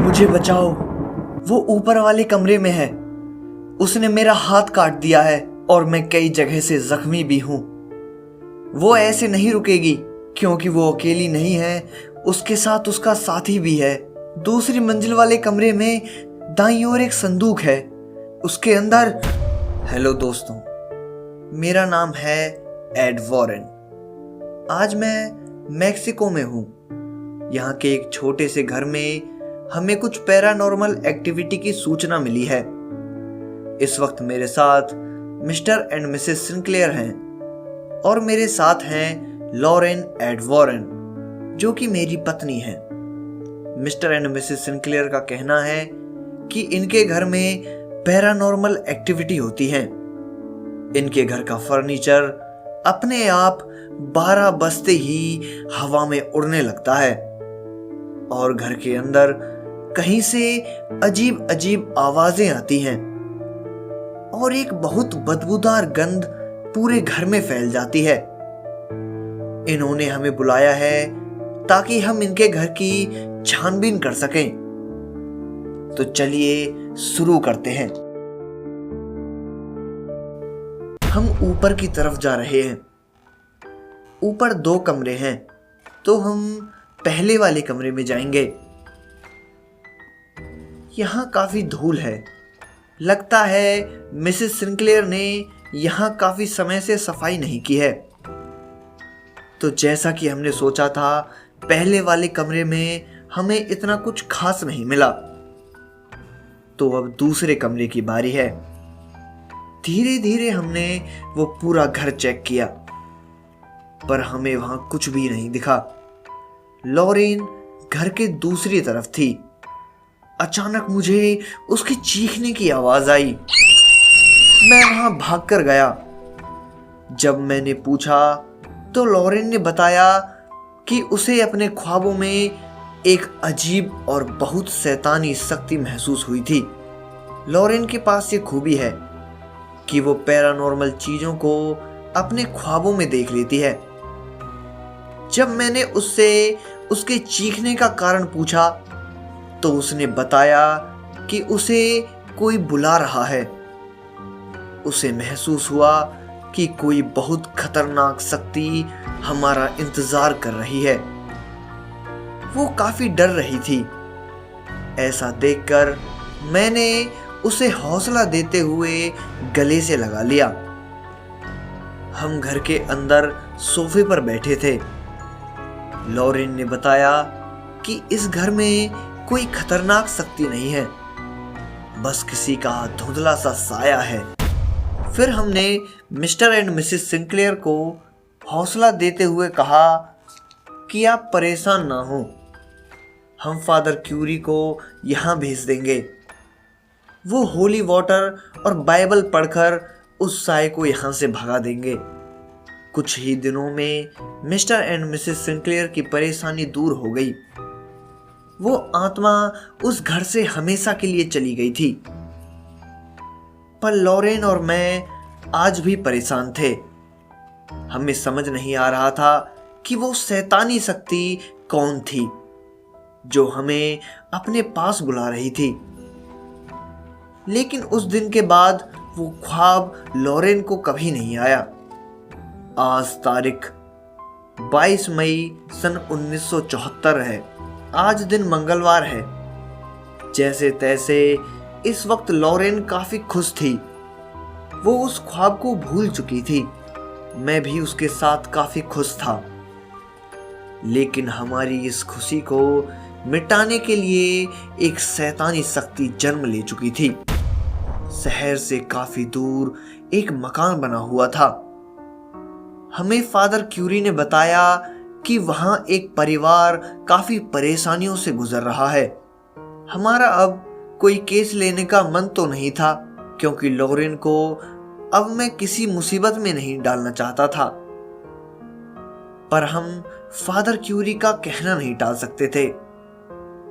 मुझे बचाओ, वो ऊपर वाले कमरे में है। उसने मेरा हाथ काट दिया है और मैं कई जगह से जख्मी भी हूं। वो ऐसे नहीं रुकेगी क्योंकि वो अकेली नहीं है, उसके साथ उसका साथी भी है। दूसरी मंजिल वाले कमरे में दाईं ओर एक संदूक है, उसके अंदर। हेलो दोस्तों, मेरा नाम है एड वॉरेन। आज मैं मैक्सिको में हूँ। यहाँ के एक छोटे से घर में हमें कुछ पैरानॉर्मल एक्टिविटी की सूचना मिली है। इस वक्त मेरे साथ मिस्टर एंड मिसेस सिंक्लेयर हैं और मेरे साथ हैं लॉरेन एड वॉरेन, जो कि मेरी पत्नी है। मिस्टर एंड मिसेस सिंक्लेयर का कहना है कि इनके घर में पैरानॉर्मल एक्टिविटी होती है। इनके घर का फर्नीचर अपने आप 12 बजते ही हवा में उड़ने लगता है और घर के अंदर कहीं से अजीब अजीब आवाजें आती हैं और एक बहुत बदबूदार गंध पूरे घर में फैल जाती है। इन्होंने हमें बुलाया है ताकि हम इनके घर की छानबीन कर सकें। तो चलिए शुरू करते हैं। हम ऊपर की तरफ जा रहे हैं। ऊपर 2 कमरे हैं, तो हम पहले वाले कमरे में जाएंगे। यहां काफी धूल है। लगता है मिसेस सिंक्लेयर ने यहां काफी समय से सफाई नहीं की है। तो जैसा कि हमने सोचा था, पहले वाले कमरे में हमें इतना कुछ खास नहीं मिला। तो अब दूसरे कमरे की बारी है। धीरे धीरे हमने वो पूरा घर चेक किया, पर हमें वहां कुछ भी नहीं दिखा। लॉरेन घर के दूसरी तरफ थी। अचानक मुझे उसकी चीखने की आवाज आई। मैं वहां भागकर गया। जब मैंने पूछा तो लॉरेन ने बताया कि उसे अपने ख्वाबों में एक अजीब और बहुत शैतानी शक्ति महसूस हुई थी। लॉरेन के पास ये खूबी है कि वो पैरानॉर्मल चीजों को अपने ख्वाबों में देख लेती है। जब मैंने उससे उसके चीखने का कारण पूछा तो उसने बताया कि उसे कोई बुला रहा है। उसे महसूस हुआ कि कोई बहुत खतरनाक शक्ति हमारा इंतजार कर रही है। वो काफी डर रही थी। ऐसा देखकर मैंने उसे हौसला देते हुए गले से लगा लिया। हम घर के अंदर सोफे पर बैठे थे। लॉरेन ने बताया कि इस घर में कोई खतरनाक शक्ति नहीं है, बस किसी का धुंधला सा साया है। फिर हमने मिस्टर एंड मिसेस सिंक्लेयर को हौसला देते हुए कहा कि आप परेशान ना हो, हम फादर क्यूरी को यहाँ भेज देंगे। वो होली वाटर और बाइबल पढ़कर उस साए को यहाँ से भगा देंगे। कुछ ही दिनों में मिस्टर एंड मिसेस सिंक्लेयर की परेशानी दूर हो गई। वो आत्मा उस घर से हमेशा के लिए चली गई थी। पर लॉरेन और मैं आज भी परेशान थे। हमें समझ नहीं आ रहा था कि वो शैतानी शक्ति कौन थी जो हमें अपने पास बुला रही थी। लेकिन उस दिन के बाद वो ख्वाब लॉरेन को कभी नहीं आया। आज तारीख 22 मई सन 1974 है। आज दिन मंगलवार है। जैसे तैसे इस वक्त लॉरेन काफी खुश थी। वो उस ख्वाब को भूल चुकी थी। मैं भी उसके साथ काफी खुश था। लेकिन हमारी इस खुशी को मिटाने के लिए एक शैतानी शक्ति जन्म ले चुकी थी। शहर से काफी दूर एक मकान बना हुआ था। हमें फादर क्यूरी ने बताया कि वहां एक परिवार काफी परेशानियों से गुजर रहा है। हमारा अब कोई केस लेने का मन तो नहीं था, क्योंकि लॉरेन को अब मैं किसी मुसीबत में नहीं डालना चाहता था। पर हम फादर क्यूरी का कहना नहीं टाल सकते थे।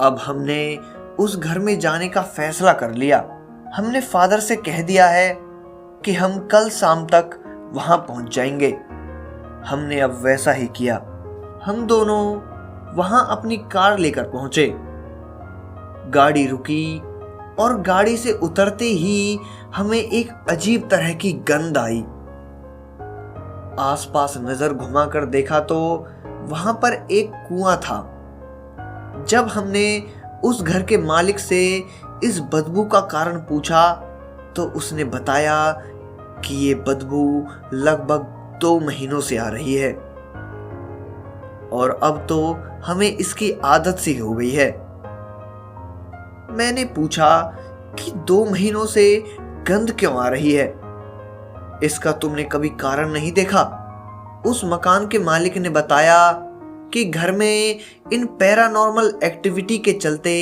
अब हमने उस घर में जाने का फैसला कर लिया। हमने फादर से कह दिया है कि हम कल शाम तक वहां पहुंच जाएंगे। हमने अब वैसा ही किया। हम दोनों वहां अपनी कार लेकर पहुंचे। गाड़ी रुकी और गाड़ी से उतरते ही हमें एक अजीब तरह की गंध आई। आसपास नजर घुमाकर देखा तो वहां पर एक कुआं था। जब हमने उस घर के मालिक से इस बदबू का कारण पूछा तो उसने बताया कि ये बदबू लगभग 2 महीनों से आ रही है और अब तो हमें इसकी आदत सी हो गई है। मैंने पूछा कि 2 महीनों से गंध क्यों आ रही है, इसका तुमने कभी कारण नहीं देखा? उस मकान के मालिक ने बताया कि घर में इन पैरानॉर्मल एक्टिविटी के चलते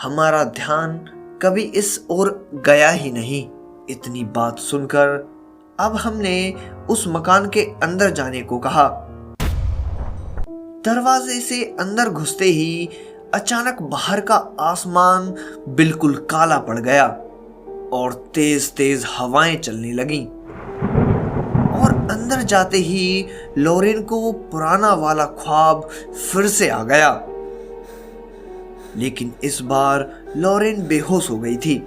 हमारा ध्यान कभी इस ओर गया ही नहीं। इतनी बात सुनकर अब हमने उस मकान के अंदर जाने को कहा। दरवाजे से अंदर घुसते ही अचानक बाहर का आसमान बिल्कुल काला पड़ गया और तेज तेज हवाएं चलने लगीं। और अंदर जाते ही लॉरेन को वो पुराना वाला ख्वाब फिर से आ गया, लेकिन इस बार लॉरेन बेहोश हो गई थी।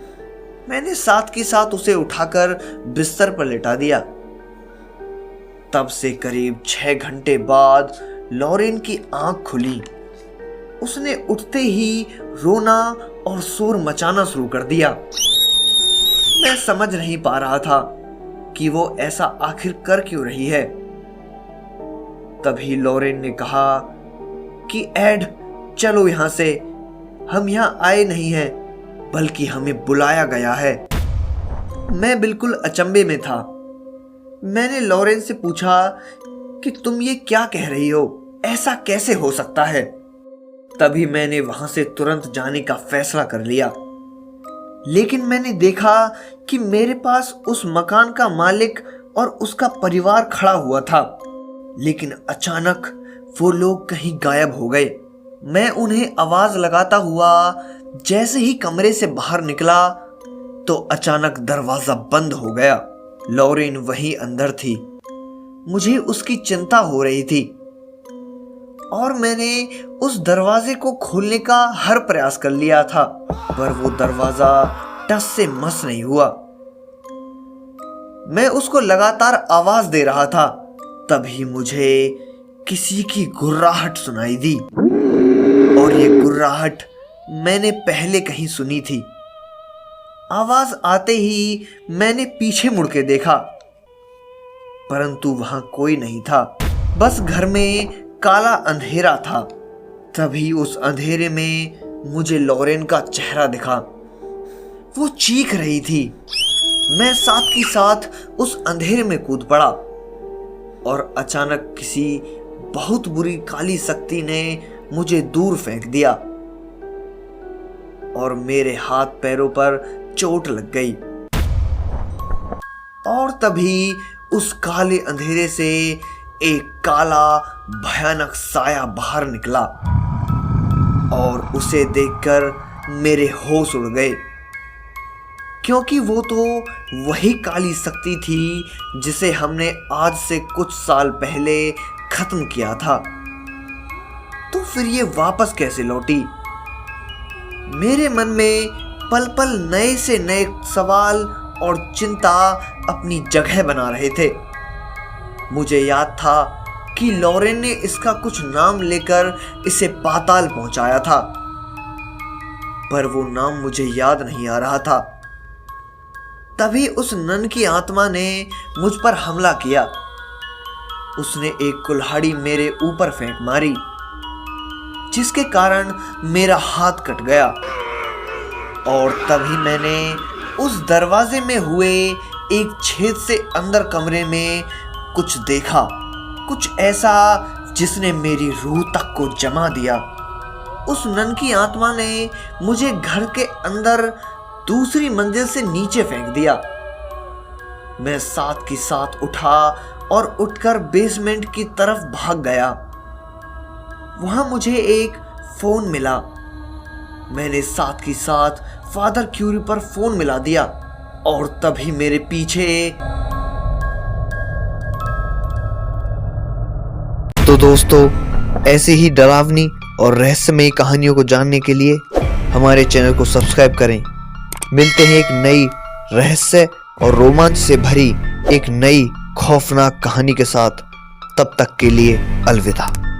मैंने साथ के साथ उसे उठाकर बिस्तर पर लेटा दिया। तब से करीब 6 घंटे बाद लॉरेन की आंख खुली। उसने उठते ही रोना और शोर मचाना शुरू कर दिया। मैं समझ नहीं पा रहा था कि वो ऐसा आखिर कर क्यों रही है। तभी लॉरेन ने कहा कि एड, चलो यहां से, हम यहां आए नहीं हैं, बल्कि हमें बुलाया गया है। मैं बिल्कुल अचंभे में था। मैंने लॉरेन से पूछा कि तुम ये क्या कह रही हो, ऐसा कैसे हो सकता है? तभी मैंने वहां से तुरंत जाने का फैसला कर लिया। लेकिन मैंने देखा कि मेरे पास उस मकान का मालिक और उसका परिवार खड़ा हुआ था, लेकिन अचानक वो लोग कहीं गायब हो गए। मैं उन्हें आवाज लगाता हुआ जैसे ही कमरे से बाहर निकला तो अचानक दरवाजा बंद हो गया। लॉरेन वहीं अंदर थी। मुझे उसकी चिंता हो रही थी और मैंने उस दरवाजे को खोलने का हर प्रयास कर लिया था, पर वो दरवाजा टस से मस नहीं हुआ। मैं उसको लगातार आवाज दे रहा था। तभी मुझे किसी की गुर्राहट सुनाई दी और ये गुर्राहट मैंने पहले कहीं सुनी थी। आवाज आते ही मैंने पीछे मुड़ के देखा, परंतु वहां कोई नहीं था। बस घर में काला अंधेरा था। तभी उस अंधेरे में मुझे लॉरेन का चेहरा दिखा। वो चीख रही थी। मैं साथ ही साथ उस अंधेरे में कूद पड़ा और अचानक किसी बहुत बुरी काली शक्ति ने मुझे दूर फेंक दिया और मेरे हाथ पैरों पर चोट लग गई। और तभी उस काले अंधेरे से एक काला भयानक साया बाहर निकला और उसे देखकर मेरे होश उड़ गए, क्योंकि वो तो वही काली शक्ति थी जिसे हमने आज से कुछ साल पहले खत्म किया था। तो फिर ये वापस कैसे लौटी? मेरे मन में पल पल नए से नए सवाल और चिंता अपनी जगह बना रहे थे। मुझे याद था कि लॉरेन ने इसका कुछ नाम लेकर इसे पाताल पहुंचाया था, पर वो नाम मुझे याद नहीं आ रहा था। तभी उस नन की आत्मा ने मुझ पर हमला किया। उसने एक कुल्हाड़ी मेरे ऊपर फेंक मारी, जिसके कारण मेरा हाथ कट गया। और तभी मैंने उस दरवाजे में हुए एक छेद से अंदर कमरे में कुछ देखा, कुछ ऐसा जिसने मेरी रूह तक को जमा दिया। उस नन की आत्मा ने मुझे घर के अंदर दूसरी मंजिल से नीचे फेंक दिया। मैं साथ की साथ उठा और उठकर बेसमेंट की तरफ भाग गया। वहां मुझे एक फोन मिला। मैंने साथ ही साथ फादर क्यूरी पर फोन मिला दिया और तभी मेरे पीछे। तो दोस्तों, ऐसे ही डरावनी और रहस्यमयी कहानियों को जानने के लिए हमारे चैनल को सब्सक्राइब करें। मिलते हैं एक नई रहस्य और रोमांच से भरी एक नई खौफनाक कहानी के साथ। तब तक के लिए अलविदा।